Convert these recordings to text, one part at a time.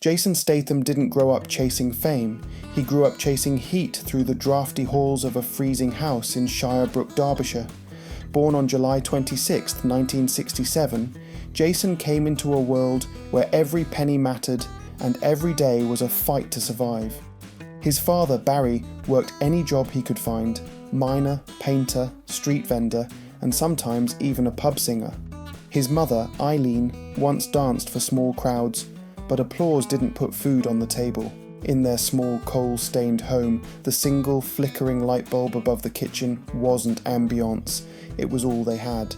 Jason Statham didn't grow up chasing fame, he grew up chasing heat through the drafty halls of a freezing house in Shirebrook, Derbyshire. Born on July 26, 1967, Jason came into a world where every penny mattered and every day was a fight to survive. His father, Barry, worked any job he could find: miner, painter, street vendor, and sometimes even a pub singer. His mother, Eileen, once danced for small crowds, but applause didn't put food on the table. In their small, coal-stained home, the single flickering light bulb above the kitchen wasn't ambiance, it was all they had.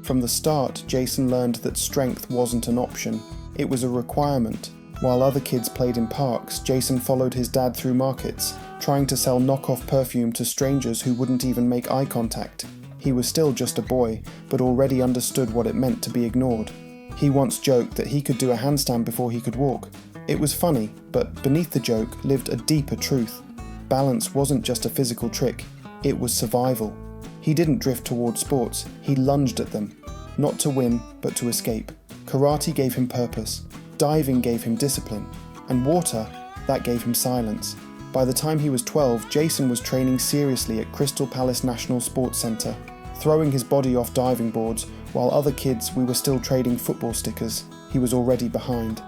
From the start, Jason learned that strength wasn't an option, it was a requirement. While other kids played in parks, Jason followed his dad through markets, trying to sell knockoff perfume to strangers who wouldn't even make eye contact. He was still just a boy, but already understood what it meant to be ignored. He once joked that he could do a handstand before he could walk. It was funny, but beneath the joke lived a deeper truth. Balance wasn't just a physical trick, it was survival. He didn't drift toward sports, he lunged at them. Not to win, but to escape. Karate gave him purpose, diving gave him discipline, and water, that gave him silence. By the time he was 12, Jason was training seriously at Crystal Palace National Sports Centre, throwing his body off diving boards, while other kids we were still trading football stickers. He was already behind.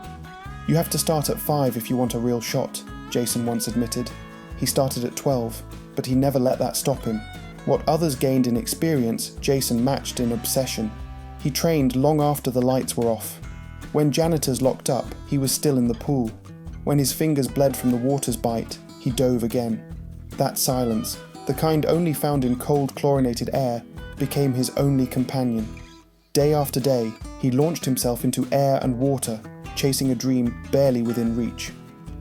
"You have to start at 5 if you want a real shot," Jason once admitted. He started at 12, but he never let that stop him. What others gained in experience, Jason matched in obsession. He trained long after the lights were off. When janitors locked up, he was still in the pool. When his fingers bled from the water's bite, he dove again. That silence, the kind only found in cold chlorinated air, became his only companion. Day after day, he launched himself into air and water, chasing a dream barely within reach.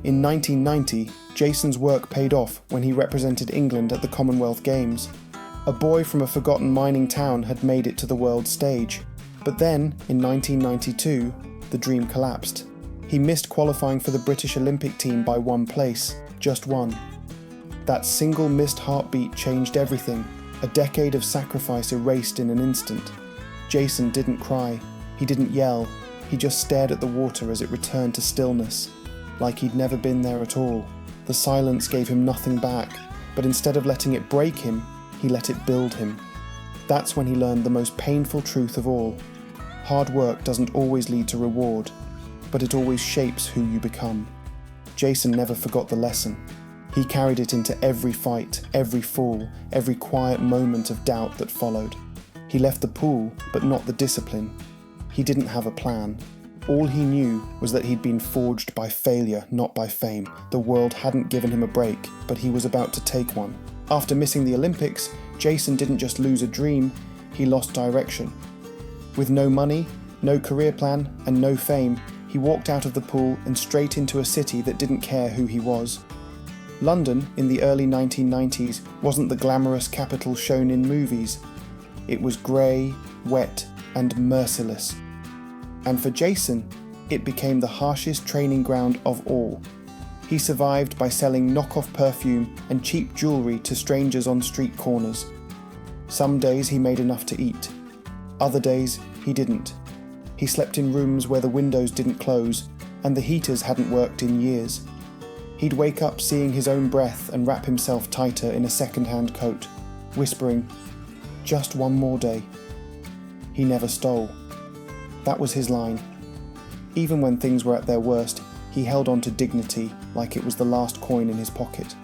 In 1990, Jason's work paid off when he represented England at the Commonwealth Games. A boy from a forgotten mining town had made it to the world stage. But then, in 1992, the dream collapsed. He missed qualifying for the British Olympic team by 1 place, just 1. That single missed heartbeat changed everything, a decade of sacrifice erased in an instant. Jason didn't cry, he didn't yell, he just stared at the water as it returned to stillness, like he'd never been there at all. The silence gave him nothing back, but instead of letting it break him, he let it build him. That's when he learned the most painful truth of all. Hard work doesn't always lead to reward, but it always shapes who you become. Jason never forgot the lesson. He carried it into every fight, every fall, every quiet moment of doubt that followed. He left the pool, but not the discipline. He didn't have a plan. All he knew was that he'd been forged by failure, not by fame. The world hadn't given him a break, but he was about to take one. After missing the Olympics, Jason didn't just lose a dream, he lost direction. With no money, no career plan, and no fame, he walked out of the pool and straight into a city that didn't care who he was. London, in the early 1990s, wasn't the glamorous capital shown in movies. It was grey, wet, and merciless. And for Jason, it became the harshest training ground of all. He survived by selling knockoff perfume and cheap jewellery to strangers on street corners. Some days he made enough to eat. Other days, he didn't. He slept in rooms where the windows didn't close and the heaters hadn't worked in years. He'd wake up seeing his own breath and wrap himself tighter in a second-hand coat, whispering, "Just one more day." He never stole. That was his line. Even when things were at their worst, he held on to dignity like it was the last coin in his pocket.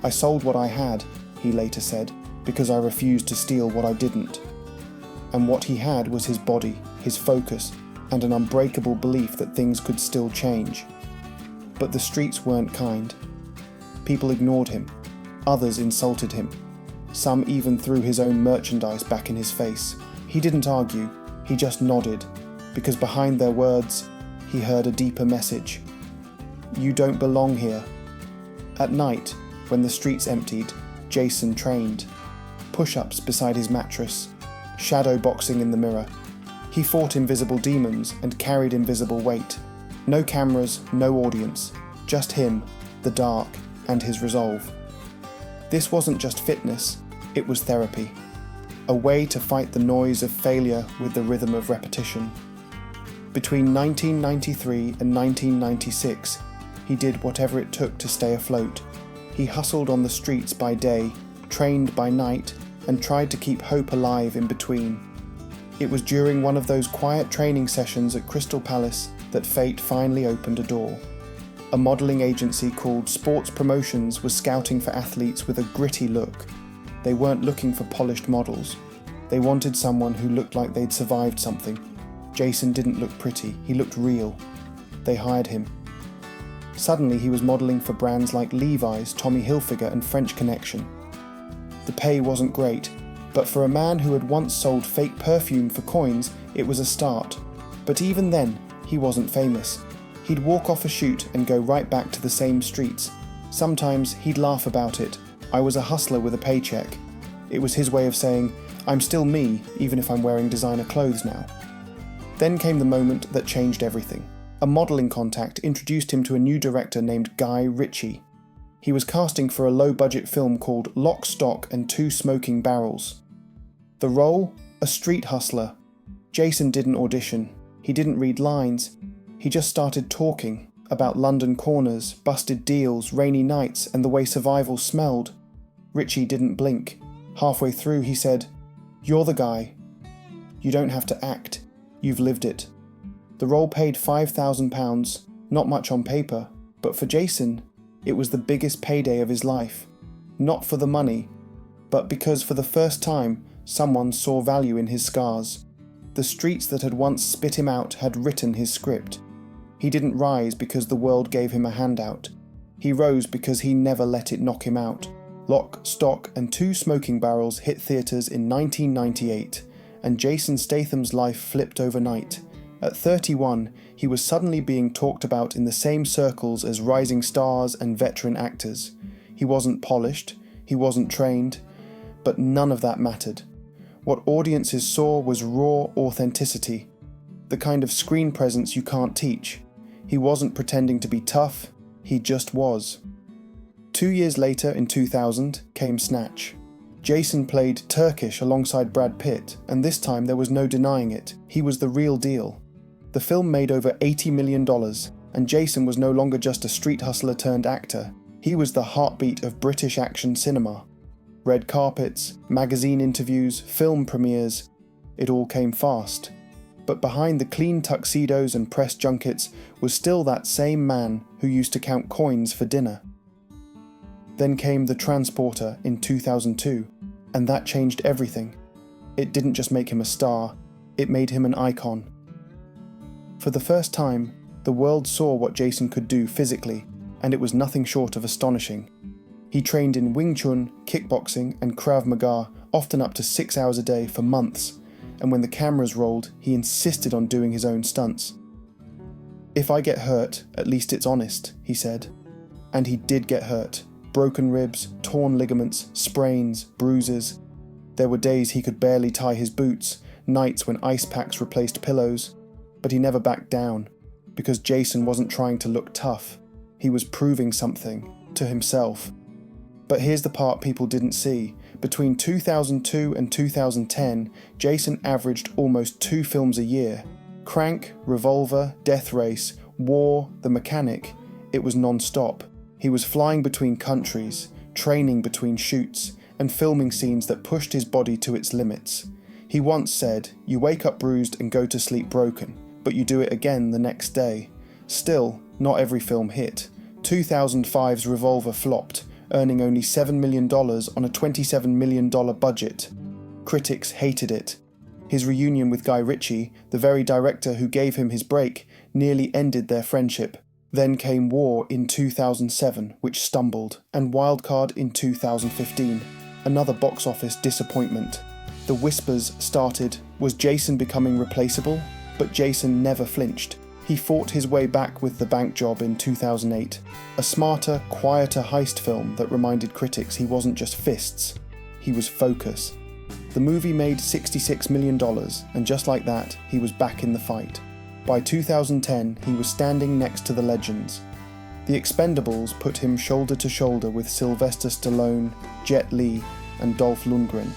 "I sold what I had," he later said, "because I refused to steal what I didn't." And what he had was his body, his focus, and an unbreakable belief that things could still change. But the streets weren't kind. People ignored him. Others insulted him. Some even threw his own merchandise back in his face. He didn't argue, he just nodded, because behind their words, he heard a deeper message. You don't belong here. At night, when the streets emptied, Jason trained. Push-ups beside his mattress, shadow boxing in the mirror. He fought invisible demons and carried invisible weight. No cameras, no audience, just him, the dark, and his resolve. This wasn't just fitness, it was therapy. A way to fight the noise of failure with the rhythm of repetition. Between 1993 and 1996, he did whatever it took to stay afloat. He hustled on the streets by day, trained by night, and tried to keep hope alive in between. It was during one of those quiet training sessions at Crystal Palace that fate finally opened a door. A modelling agency called Sports Promotions was scouting for athletes with a gritty look. They weren't looking for polished models. They wanted someone who looked like they'd survived something. Jason didn't look pretty, he looked real. They hired him. Suddenly he was modelling for brands like Levi's, Tommy Hilfiger and French Connection. The pay wasn't great, but for a man who had once sold fake perfume for coins, it was a start. But even then, he wasn't famous. He'd walk off a shoot and go right back to the same streets. Sometimes he'd laugh about it. I was a hustler with a paycheck. It was his way of saying, I'm still me, even if I'm wearing designer clothes now. Then came the moment that changed everything. A modelling contact introduced him to a new director named Guy Ritchie. He was casting for a low-budget film called Lock, Stock and Two Smoking Barrels. The role? A street hustler. Jason didn't audition. He didn't read lines. He just started talking about London corners, busted deals, rainy nights, and the way survival smelled. Ritchie didn't blink. Halfway through he said, "You're the guy. You don't have to act. You've lived it." The role paid £5,000, not much on paper, but for Jason, it was the biggest payday of his life. Not for the money, but because for the first time, someone saw value in his scars. The streets that had once spit him out had written his script. He didn't rise because the world gave him a handout. He rose because he never let it knock him out. Lock, Stock and Two Smoking Barrels hit theatres in 1998, and Jason Statham's life flipped overnight. At 31, he was suddenly being talked about in the same circles as rising stars and veteran actors. He wasn't polished, he wasn't trained, but none of that mattered. What audiences saw was raw authenticity, the kind of screen presence you can't teach. He wasn't pretending to be tough, he just was. 2 years later, in 2000, came Snatch. Jason played Turkish alongside Brad Pitt, and this time there was no denying it. He was the real deal. The film made over $80 million, and Jason was no longer just a street hustler turned actor. He was the heartbeat of British action cinema. Red carpets, magazine interviews, film premieres, it all came fast. But behind the clean tuxedos and press junkets was still that same man who used to count coins for dinner. Then came The Transporter in 2002, and that changed everything. It didn't just make him a star, it made him an icon. For the first time, the world saw what Jason could do physically, and it was nothing short of astonishing. He trained in Wing Chun, kickboxing and Krav Maga, often up to 6 hours a day for months, and when the cameras rolled, he insisted on doing his own stunts. "If I get hurt, at least it's honest," he said. And he did get hurt. Broken ribs, torn ligaments, sprains, bruises. There were days he could barely tie his boots, nights when ice packs replaced pillows. But he never backed down, because Jason wasn't trying to look tough. He was proving something, to himself. But here's the part people didn't see. Between 2002 and 2010, Jason averaged almost 2 films a year. Crank, Revolver, Death Race, War, The Mechanic. It was non-stop. He was flying between countries, training between shoots, and filming scenes that pushed his body to its limits. He once said, "You wake up bruised and go to sleep broken, but you do it again the next day." Still, not every film hit. 2005's Revolver flopped, earning only $7 million on a $27 million budget. Critics hated it. His reunion with Guy Ritchie, the very director who gave him his break, nearly ended their friendship. Then came War in 2007, which stumbled, and Wildcard in 2015, another box office disappointment. The whispers started, was Jason becoming replaceable? But Jason never flinched. He fought his way back with The Bank Job in 2008, a smarter, quieter heist film that reminded critics he wasn't just fists, he was focus. The movie made $66 million, and just like that, he was back in the fight. By 2010, he was standing next to the legends. The Expendables put him shoulder to shoulder with Sylvester Stallone, Jet Li, and Dolph Lundgren.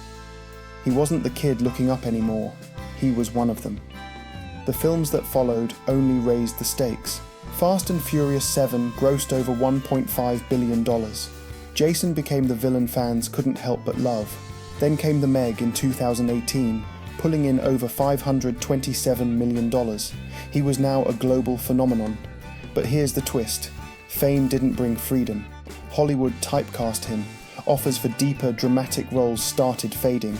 He wasn't the kid looking up anymore, he was one of them. The films that followed only raised the stakes. Fast and Furious 7 grossed over $1.5 billion. Jason became the villain fans couldn't help but love. Then came The Meg in 2018, pulling in over $527 million. He was now a global phenomenon. But here's the twist. Fame didn't bring freedom. Hollywood typecast him. Offers for deeper, dramatic roles started fading.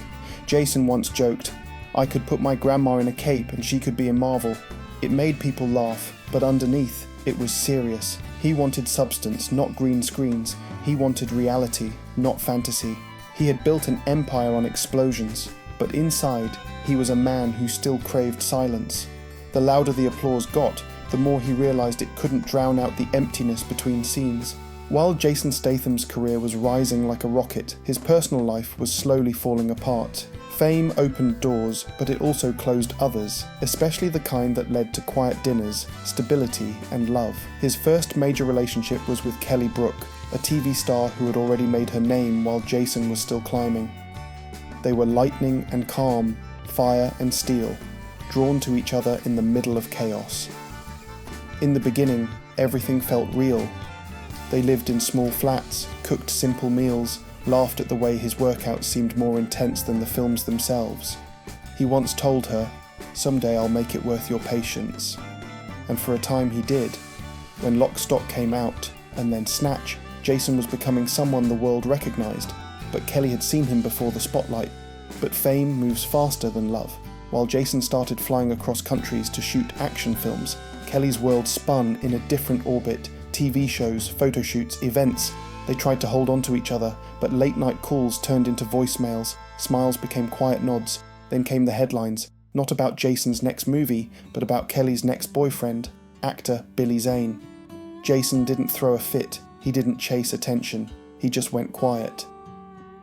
Jason once joked, "I could put my grandma in a cape and she could be in Marvel." It made people laugh, but underneath, it was serious. He wanted substance, not green screens. He wanted reality, not fantasy. He had built an empire on explosions, but inside, he was a man who still craved silence. The louder the applause got, the more he realized it couldn't drown out the emptiness between scenes. While Jason Statham's career was rising like a rocket, his personal life was slowly falling apart. Fame opened doors, but it also closed others, especially the kind that led to quiet dinners, stability, and love. His first major relationship was with Kelly Brook, a TV star who had already made her name while Jason was still climbing. They were lightning and calm, fire and steel, drawn to each other in the middle of chaos. In the beginning, everything felt real. They lived in small flats, cooked simple meals, laughed at the way his workouts seemed more intense than the films themselves. He once told her, "Someday I'll make it worth your patience." And for a time he did. When Lock, Stock came out, and then Snatch, Jason was becoming someone the world recognised, but Kelly had seen him before the spotlight. But fame moves faster than love. While Jason started flying across countries to shoot action films, Kelly's world spun in a different orbit. TV shows, photo shoots, events. They tried to hold on to each other, but late-night calls turned into voicemails, smiles became quiet nods, then came the headlines, not about Jason's next movie, but about Kelly's next boyfriend, actor Billy Zane. Jason didn't throw a fit, he didn't chase attention, he just went quiet.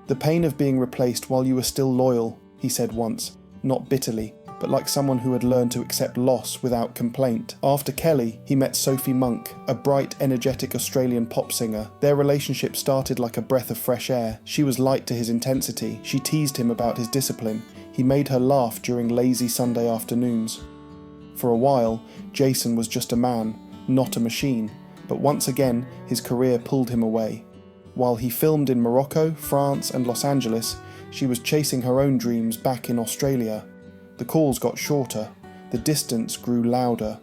"The pain of being replaced while you were still loyal," he said once, not bitterly, but like someone who had learned to accept loss without complaint. After Kelly, he met Sophie Monk, a bright, energetic Australian pop singer. Their relationship started like a breath of fresh air. She was light to his intensity. She teased him about his discipline. He made her laugh during lazy Sunday afternoons. For a while, Jason was just a man, not a machine, but once again, his career pulled him away. While he filmed in Morocco, France, and Los Angeles, she was chasing her own dreams back in Australia. The calls got shorter, the distance grew louder.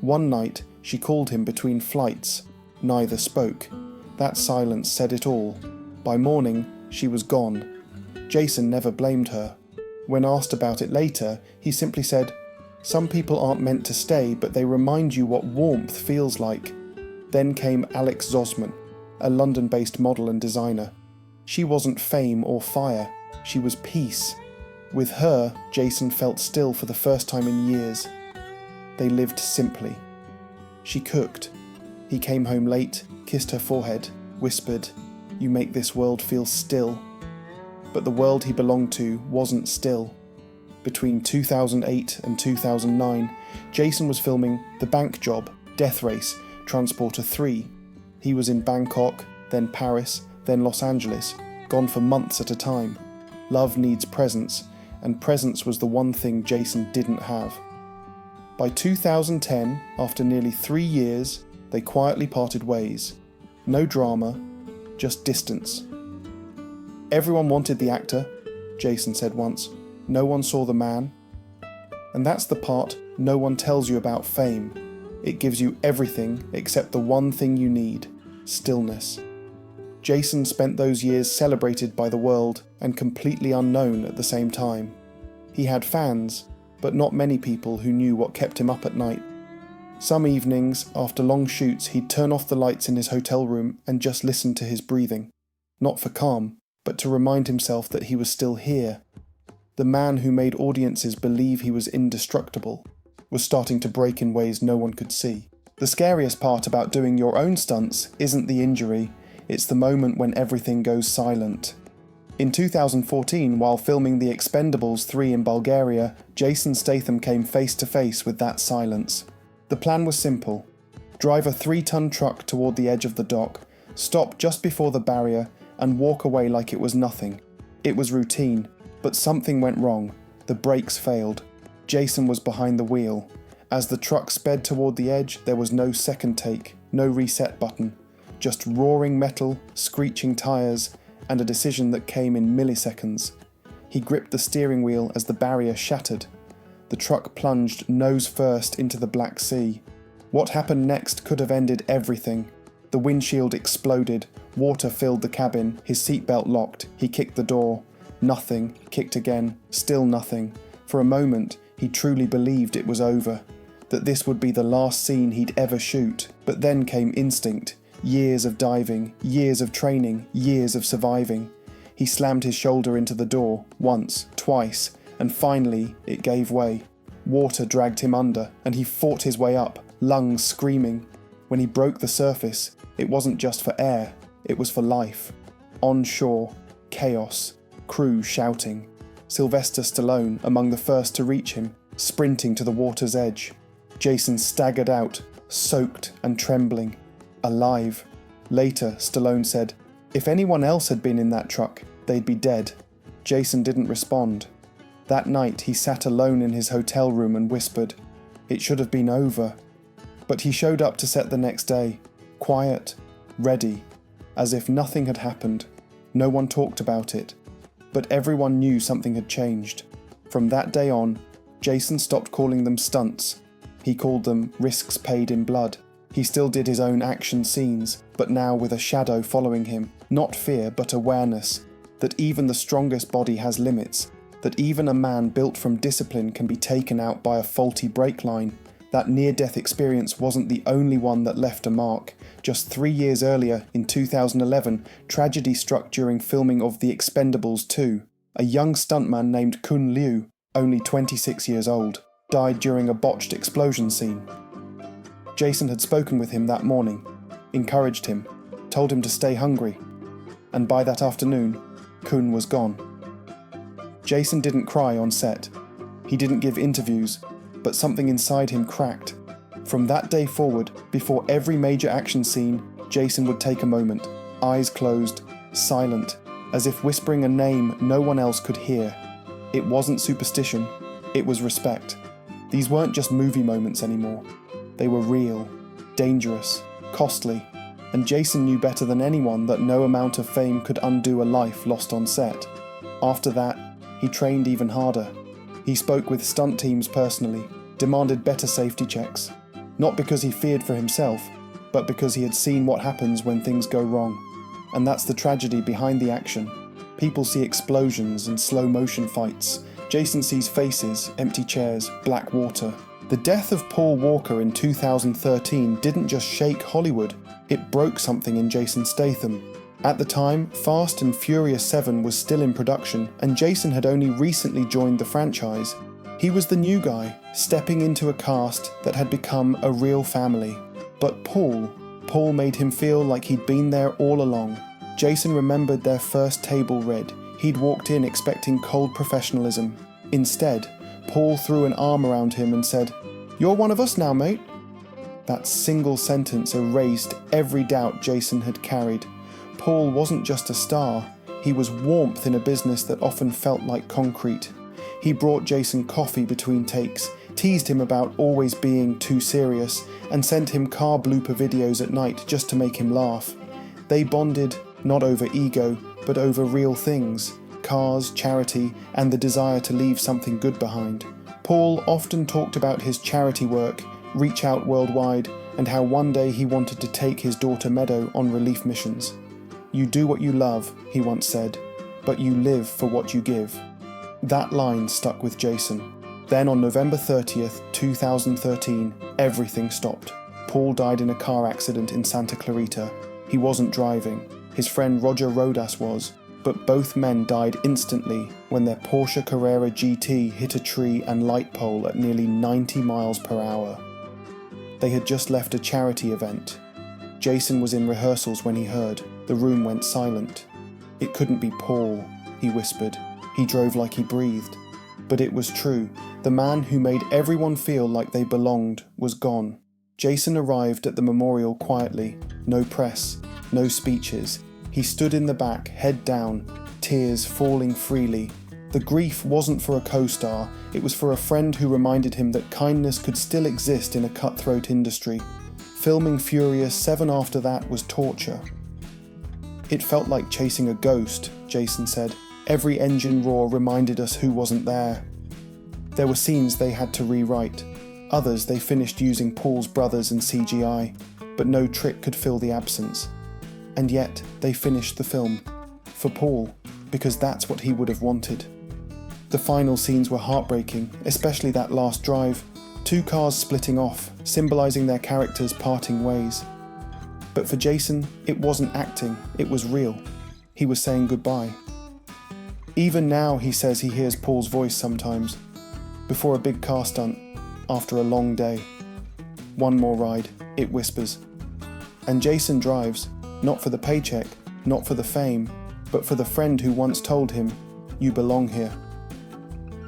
One night, she called him between flights. Neither spoke. That silence said it all. By morning, she was gone. Jason never blamed her. When asked about it later, he simply said, "Some people aren't meant to stay, but they remind you what warmth feels like." Then came Alex Zosman, a London-based model and designer. She wasn't fame or fire, she was peace. With her, Jason felt still for the first time in years. They lived simply. She cooked. He came home late, kissed her forehead, whispered, "You make this world feel still." But the world he belonged to wasn't still. Between 2008 and 2009, Jason was filming The Bank Job, Death Race, Transporter 3. He was in Bangkok, then Paris, then Los Angeles, gone for months at a time. Love needs presence, and presence was the one thing Jason didn't have. By 2010, after nearly 3 years, they quietly parted ways. No drama, just distance. "Everyone wanted the actor," Jason said once. "No one saw the man." And that's the part no one tells you about fame. It gives you everything except the one thing you need, stillness. Jason spent those years celebrated by the world and completely unknown at the same time. He had fans, but not many people who knew what kept him up at night. Some evenings, after long shoots, he'd turn off the lights in his hotel room and just listen to his breathing. Not for calm, but to remind himself that he was still here. The man who made audiences believe he was indestructible was starting to break in ways no one could see. The scariest part about doing your own stunts isn't the injury, it's the moment when everything goes silent. In 2014, while filming The Expendables 3 in Bulgaria, Jason Statham came face to face with that silence. The plan was simple. Drive a 3-ton truck toward the edge of the dock, stop just before the barrier, and walk away like it was nothing. It was routine, but something went wrong. The brakes failed. Jason was behind the wheel. As the truck sped toward the edge, there was no second take, no reset button, just roaring metal, screeching tyres, and a decision that came in milliseconds. He gripped the steering wheel as the barrier shattered. The truck plunged nose first into the Black Sea. What happened next could have ended everything. The windshield exploded, water filled the cabin, his seatbelt locked, he kicked the door. Nothing, kicked again, still nothing. For a moment, he truly believed it was over, that this would be the last scene he'd ever shoot. But then came instinct, years of diving, years of training, years of surviving. He slammed his shoulder into the door, once, twice, and finally it gave way. Water dragged him under, and he fought his way up, lungs screaming. When he broke the surface, it wasn't just for air, it was for life. On shore, chaos, crew shouting. Sylvester Stallone among the first to reach him, sprinting to the water's edge. Jason staggered out, soaked and trembling. Alive. Later, Stallone said, if anyone else had been in that truck, they'd be dead. Jason didn't respond. That night he sat alone in his hotel room and whispered, it should have been over. But he showed up to set the next day, quiet, ready, as if nothing had happened. No one talked about it, but everyone knew something had changed. From that day on, Jason stopped calling them stunts. He called them risks paid in blood. He still did his own action scenes, but now with a shadow following him, not fear but awareness, that even the strongest body has limits, that even a man built from discipline can be taken out by a faulty brake line. That near-death experience wasn't the only one that left a mark. Just 3 years earlier, in 2011, tragedy struck during filming of The Expendables 2. A young stuntman named Kun Liu, only 26 years old, died during a botched explosion scene. Jason had spoken with him that morning, encouraged him, told him to stay hungry, and by that afternoon, Kun was gone. Jason didn't cry on set. He didn't give interviews, but something inside him cracked. From that day forward, before every major action scene, Jason would take a moment, eyes closed, silent, as if whispering a name no one else could hear. It wasn't superstition, it was respect. These weren't just movie moments anymore. They were real, dangerous, costly, and Jason knew better than anyone that no amount of fame could undo a life lost on set. After that, he trained even harder. He spoke with stunt teams personally, demanded better safety checks, not because he feared for himself, but because he had seen what happens when things go wrong. And that's the tragedy behind the action. People see explosions and slow motion fights. Jason sees faces, empty chairs, black water. The death of Paul Walker in 2013 didn't just shake Hollywood, it broke something in Jason Statham. At the time, Fast and Furious 7 was still in production, and Jason had only recently joined the franchise. He was the new guy, stepping into a cast that had become a real family. But Paul made him feel like he'd been there all along. Jason remembered their first table read. He'd walked in expecting cold professionalism. Instead, Paul threw an arm around him and said, "You're one of us now, mate." That single sentence erased every doubt Jason had carried. Paul wasn't just a star, he was warmth in a business that often felt like concrete. He brought Jason coffee between takes, teased him about always being too serious, and sent him car blooper videos at night just to make him laugh. They bonded, not over ego, but over real things: cars, charity, and the desire to leave something good behind. Paul often talked about his charity work, Reach Out Worldwide, and how one day he wanted to take his daughter Meadow on relief missions. "You do what you love," he once said, "but you live for what you give." That line stuck with Jason. Then on November 30th, 2013, everything stopped. Paul died in a car accident in Santa Clarita. He wasn't driving. His friend Roger Rodas was, but both men died instantly when their Porsche Carrera GT hit a tree and light pole at nearly 90 miles per hour. They had just left a charity event. Jason was in rehearsals when he heard. The room went silent. "It couldn't be Paul," he whispered. He drove like he breathed. But it was true. The man who made everyone feel like they belonged was gone. Jason arrived at the memorial quietly. No press, no speeches. He stood in the back, head down, tears falling freely. The grief wasn't for a co-star, it was for a friend who reminded him that kindness could still exist in a cutthroat industry. Filming Furious 7 after that was torture. "It felt like chasing a ghost," Jason said. "Every engine roar reminded us who wasn't there." There were scenes they had to rewrite. Others they finished using Paul's brothers and CGI, but no trick could fill the absence. And yet, they finished the film. For Paul, because that's what he would have wanted. The final scenes were heartbreaking, especially that last drive. 2 cars splitting off, symbolising their characters parting ways. But for Jason, it wasn't acting, it was real. He was saying goodbye. Even now he says he hears Paul's voice sometimes, before a big car stunt, after a long day. "One more ride," it whispers. And Jason drives, not for the paycheck, not for the fame, but for the friend who once told him, "You belong here."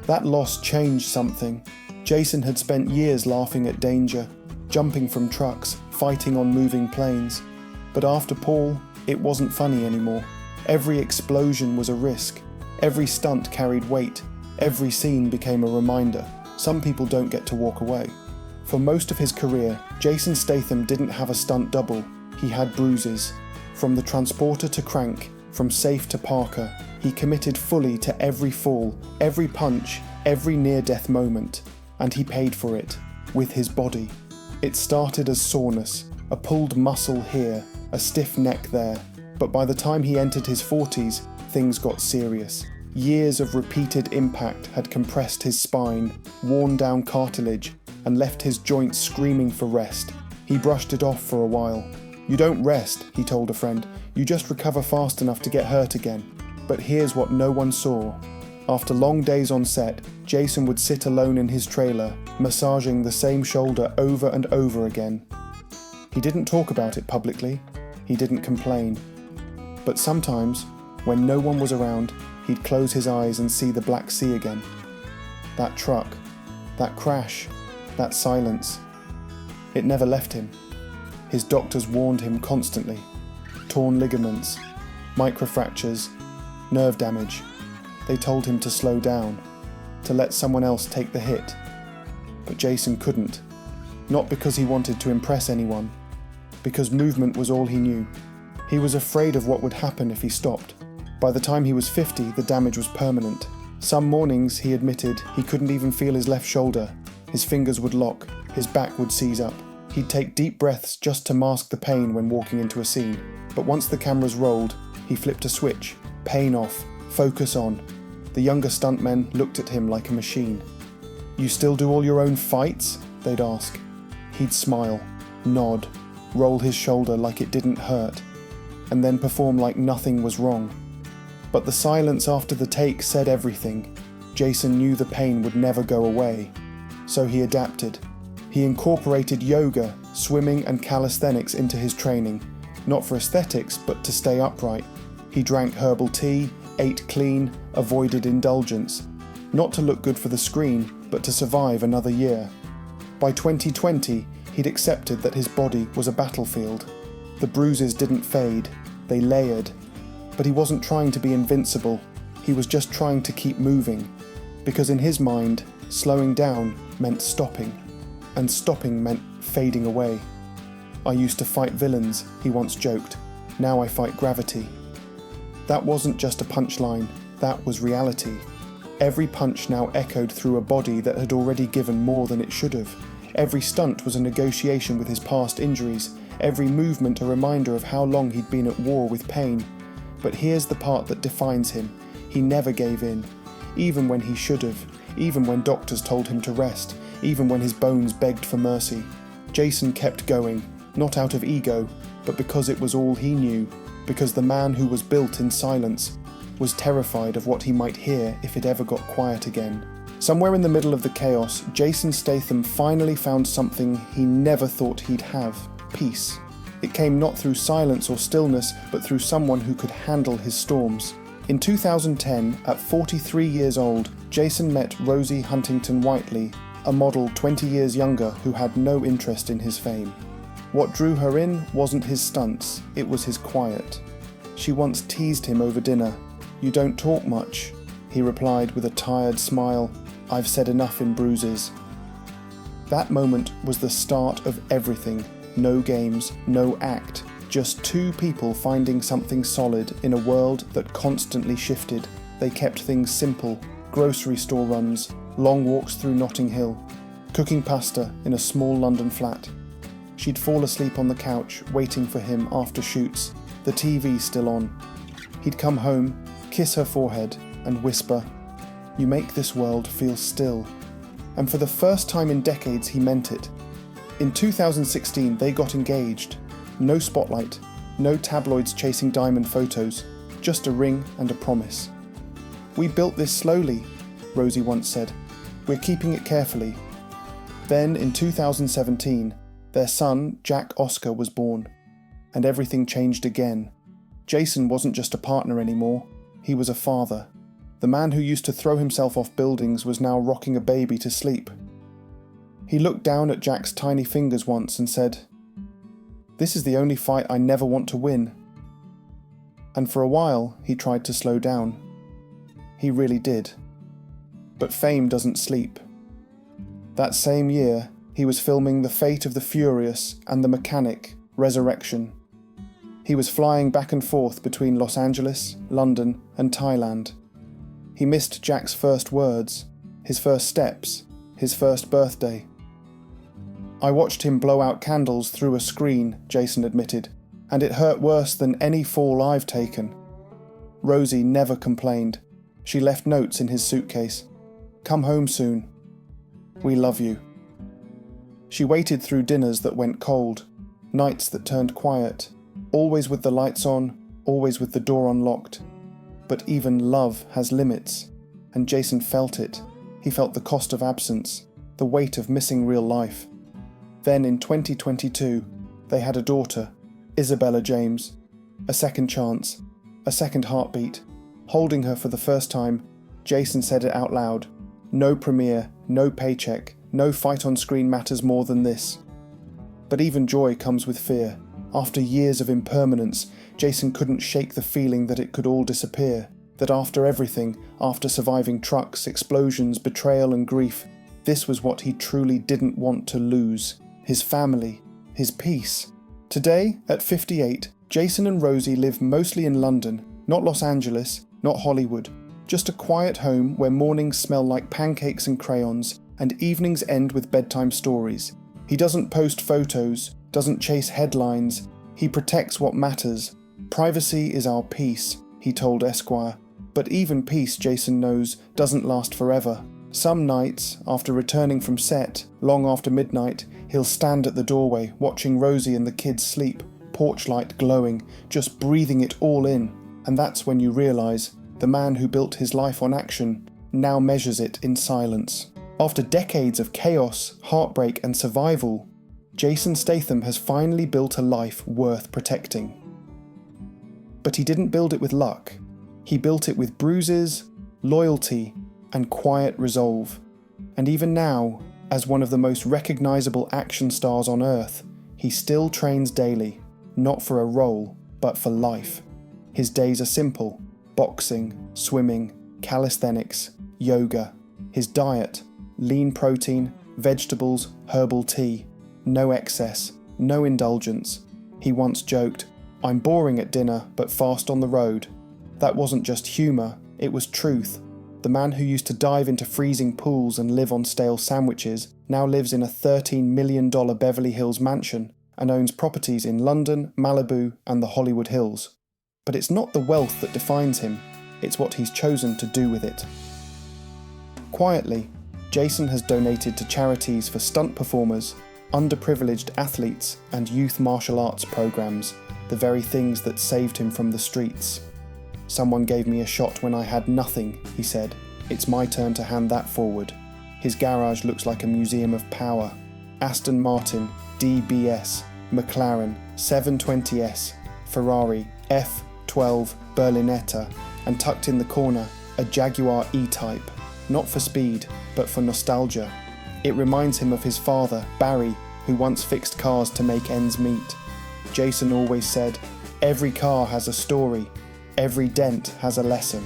That loss changed something. Jason had spent years laughing at danger, jumping from trucks, fighting on moving planes. But after Paul, it wasn't funny anymore. Every explosion was a risk. Every stunt carried weight. Every scene became a reminder. Some people don't get to walk away. For most of his career, Jason Statham didn't have a stunt double. He had bruises. From the Transporter to Crank, from Safe to Parker, he committed fully to every fall, every punch, every near-death moment. And he paid for it, with his body. It started as soreness, a pulled muscle here, a stiff neck there. But by the time he entered his 40s, things got serious. Years of repeated impact had compressed his spine, worn down cartilage, and left his joints screaming for rest. He brushed it off for a while. "You don't rest," he told a friend. "You just recover fast enough to get hurt again." But here's what no one saw. After long days on set, Jason would sit alone in his trailer, massaging the same shoulder over and over again. He didn't talk about it publicly. He didn't complain. But sometimes, when no one was around, he'd close his eyes and see the Black Sea again. That truck, that crash, that silence. It never left him. His doctors warned him constantly. Torn ligaments, microfractures, nerve damage. They told him to slow down, to let someone else take the hit. But Jason couldn't. Not because he wanted to impress anyone, because movement was all he knew. He was afraid of what would happen if he stopped. By the time he was 50, the damage was permanent. Some mornings, he admitted, he couldn't even feel his left shoulder. His fingers would lock, his back would seize up. He'd take deep breaths just to mask the pain when walking into a scene. But once the cameras rolled, he flipped a switch. Pain off, focus on. The younger stuntmen looked at him like a machine. "You still do all your own fights?" they'd ask. He'd smile, nod, roll his shoulder like it didn't hurt, and then perform like nothing was wrong. But the silence after the take said everything. Jason knew the pain would never go away. So he adapted. He incorporated yoga, swimming and calisthenics into his training, not for aesthetics, but to stay upright. He drank herbal tea, ate clean, avoided indulgence, not to look good for the screen, but to survive another year. By 2020, he'd accepted that his body was a battlefield. The bruises didn't fade, they layered. But he wasn't trying to be invincible, he was just trying to keep moving. Because in his mind, slowing down meant stopping, and stopping meant fading away. "I used to fight villains," he once joked. "Now I fight gravity." That wasn't just a punchline, that was reality. Every punch now echoed through a body that had already given more than it should have. Every stunt was a negotiation with his past injuries, every movement a reminder of how long he'd been at war with pain. But here's the part that defines him. He never gave in, even when he should have, even when doctors told him to rest, even when his bones begged for mercy. Jason kept going, not out of ego, but because it was all he knew, because the man who was built in silence was terrified of what he might hear if it ever got quiet again. Somewhere in the middle of the chaos, Jason Statham finally found something he never thought he'd have: peace. It came not through silence or stillness, but through someone who could handle his storms. In 2010, at 43 years old, Jason met Rosie Huntington-Whiteley, a model 20 years younger who had no interest in his fame. What drew her in wasn't his stunts, it was his quiet. She once teased him over dinner. "You don't talk much." he replied with a tired smile. "I've said enough in bruises." That moment was the start of everything. No games, no act. Just two people finding something solid in a world that constantly shifted. They kept things simple. Grocery store runs, long walks through Notting Hill, cooking pasta in a small London flat. She'd fall asleep on the couch, waiting for him after shoots, the TV still on. He'd come home, kiss her forehead, and whisper, "You make this world feel still." And for the first time in decades, he meant it. In 2016, they got engaged. No spotlight, no tabloids chasing diamond photos, just a ring and a promise. "We built this slowly," Rosie once said. "We're keeping it carefully." Then, in 2017, their son, Jack Oscar, was born, and everything changed again. Jason wasn't just a partner anymore, he was a father. The man who used to throw himself off buildings was now rocking a baby to sleep. He looked down at Jack's tiny fingers once and said, "This is the only fight I never want to win." And for a while, he tried to slow down. He really did. But fame doesn't sleep. That same year, he was filming The Fate of the Furious and The Mechanic, Resurrection. He was flying back and forth between Los Angeles, London, and Thailand. He missed Jack's first words, his first steps, his first birthday. "I watched him blow out candles through a screen," Jason admitted, "and it hurt worse than any fall I've taken." Rosie never complained. She left notes in his suitcase. "Come home soon. We love you." She waited through dinners that went cold, nights that turned quiet, always with the lights on, always with the door unlocked. But even love has limits, and Jason felt it. He felt the cost of absence, the weight of missing real life. Then in 2022, they had a daughter, Isabella James. A second chance, a second heartbeat. Holding her for the first time, Jason said it out loud. "No premiere, no paycheck, no fight on screen matters more than this." But even joy comes with fear. After years of impermanence, Jason couldn't shake the feeling that it could all disappear, that after everything, after surviving trucks, explosions, betrayal and grief, this was what he truly didn't want to lose. His family, his peace. Today, at 58, Jason and Rosie live mostly in London, not Los Angeles, not Hollywood. Just a quiet home where mornings smell like pancakes and crayons, and evenings end with bedtime stories. He doesn't post photos, doesn't chase headlines. He protects what matters. "Privacy is our peace," he told Esquire. But even peace, Jason knows, doesn't last forever. Some nights, after returning from set, long after midnight, he'll stand at the doorway, watching Rosie and the kids sleep, porch light glowing, just breathing it all in. And that's when you realise, the man who built his life on action now measures it in silence. After decades of chaos, heartbreak and survival, Jason Statham has finally built a life worth protecting. But he didn't build it with luck. He built it with bruises, loyalty, and quiet resolve. And even now, as one of the most recognisable action stars on earth, he still trains daily, not for a role, but for life. His days are simple: boxing, swimming, calisthenics, yoga. His diet: lean protein, vegetables, herbal tea. No excess, no indulgence. He once joked, "I'm boring at dinner, but fast on the road." That wasn't just humour, it was truth. The man who used to dive into freezing pools and live on stale sandwiches now lives in a $13 million Beverly Hills mansion and owns properties in London, Malibu, and the Hollywood Hills. But it's not the wealth that defines him, it's what he's chosen to do with it. Quietly, Jason has donated to charities for stunt performers, underprivileged athletes, and youth martial arts programs, the very things that saved him from the streets. "Someone gave me a shot when I had nothing," he said. "It's my turn to hand that forward." His garage looks like a museum of power. Aston Martin, DBS, McLaren, 720S, Ferrari, F12 Berlinetta, and tucked in the corner, a Jaguar E-Type. Not for speed, but for nostalgia. It reminds him of his father, Barry, who once fixed cars to make ends meet. Jason always said, "Every car has a story. Every dent has a lesson."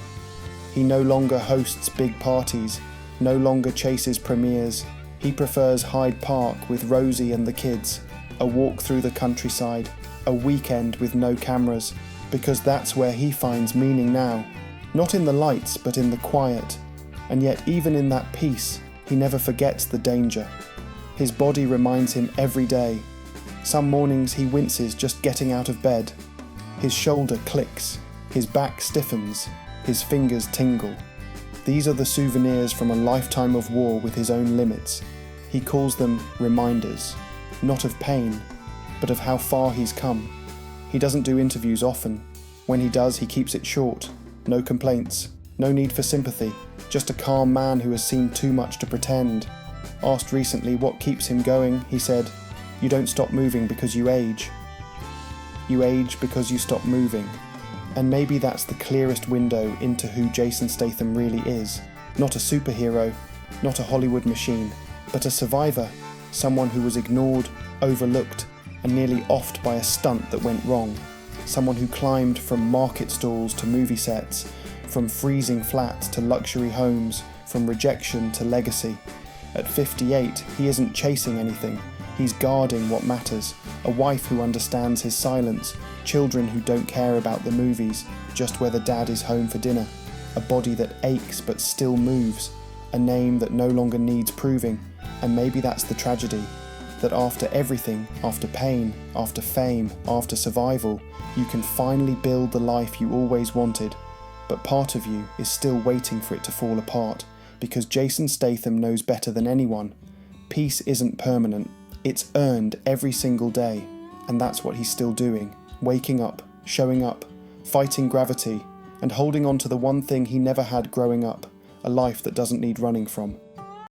He no longer hosts big parties, no longer chases premieres. He prefers Hyde Park with Rosie and the kids, a walk through the countryside, a weekend with no cameras, because that's where he finds meaning now. Not in the lights, but in the quiet. And yet even in that peace, he never forgets the danger. His body reminds him every day. Some mornings he winces just getting out of bed. His shoulder clicks, his back stiffens, his fingers tingle. These are the souvenirs from a lifetime of war with his own limits. He calls them reminders, not of pain, but of how far he's come. He doesn't do interviews often. When he does, he keeps it short. No complaints, no need for sympathy, just a calm man who has seen too much to pretend. Asked recently what keeps him going, he said, "You don't stop moving because you age. You age because you stop moving." And maybe that's the clearest window into who Jason Statham really is. Not a superhero, not a Hollywood machine, but a survivor, someone who was ignored, overlooked, and nearly offed by a stunt that went wrong. Someone who climbed from market stalls to movie sets, from freezing flats to luxury homes, from rejection to legacy. At 58, he isn't chasing anything. He's guarding what matters. A wife who understands his silence, children who don't care about the movies, just whether dad is home for dinner. A body that aches but still moves. A name that no longer needs proving. And maybe that's the tragedy. That after everything, after pain, after fame, after survival, you can finally build the life you always wanted. But part of you is still waiting for it to fall apart, because Jason Statham knows better than anyone. Peace isn't permanent. It's earned every single day, and that's what he's still doing. Waking up, showing up, fighting gravity, and holding on to the one thing he never had growing up, a life that doesn't need running from.